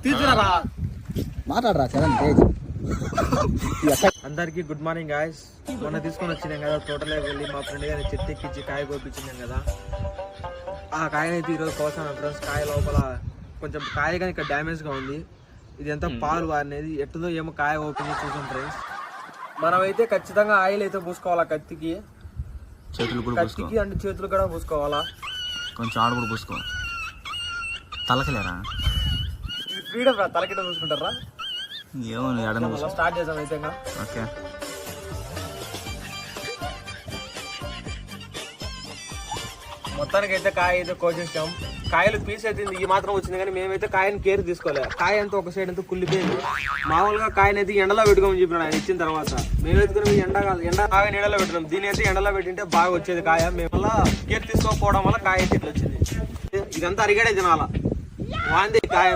తీర్చురా మాట్లాడరా చరణ్ తేజ్. అందరికి good morning guys. మొన్న తీసుకొని వచ్చినాం కదా తోటలో వెళ్ళి మా ఫ్రెండ్ గారి చెట్టు ఎక్కించి కాయ కోపించినాం కదా. ఆ కాయనైతే ఈరోజు కోసాను ఫ్రెండ్స్. కాయ లోపల కొంచెం కాయ కానీ ఇక్కడ డ్యామేజ్ గా ఉంది. ఇది ఎంత పాలు అనేది ఎట్టుదో ఏమో కాయ ఓపెన్ చేసి చూసాం ఫ్రెండ్స్. మనమైతే ఖచ్చితంగా ఆయిల్ అయితే పూసుకోవాలా కత్తికి అండ్ చేతులు కూడా పూసుకోవాలా. కొంచెం ఆడు కూడా పూసుకోవాలి. తలకలేరా ఇది ఫ్రీడమ్ రా, తలకిట చూసుకుంటారా. ఏమో స్టార్ట్ చేద్దాం అయితే. ఓకే మొత్తానికి అయితే కాయ అయితే కోసేసాం. కాయలు పీస్ అయితే ఈ మాత్రం వచ్చింది కానీ మేమైతే కాయని కేర్ తీసుకోలేదు. కాయ అంతా ఒక సైడ్ అంతా కుళ్ళిపోయింది. మామూలుగా కాయనైతే ఎండలో పెట్టుకోమని చెప్పినాడు ఆయన ఇచ్చిన తర్వాత. మేమైతే ఎండ బాగా నీడలో పెట్టినాం. దీని అయితే ఎండలో పెట్టింటే బాగా వచ్చేది కాయ. మేము వల్ల కేర్ తీసుకోకపోవడం వల్ల కాయ అయితే ఇట్లా వచ్చింది. ఇదంతా అరిగడే తినాలా వాంది కాయ.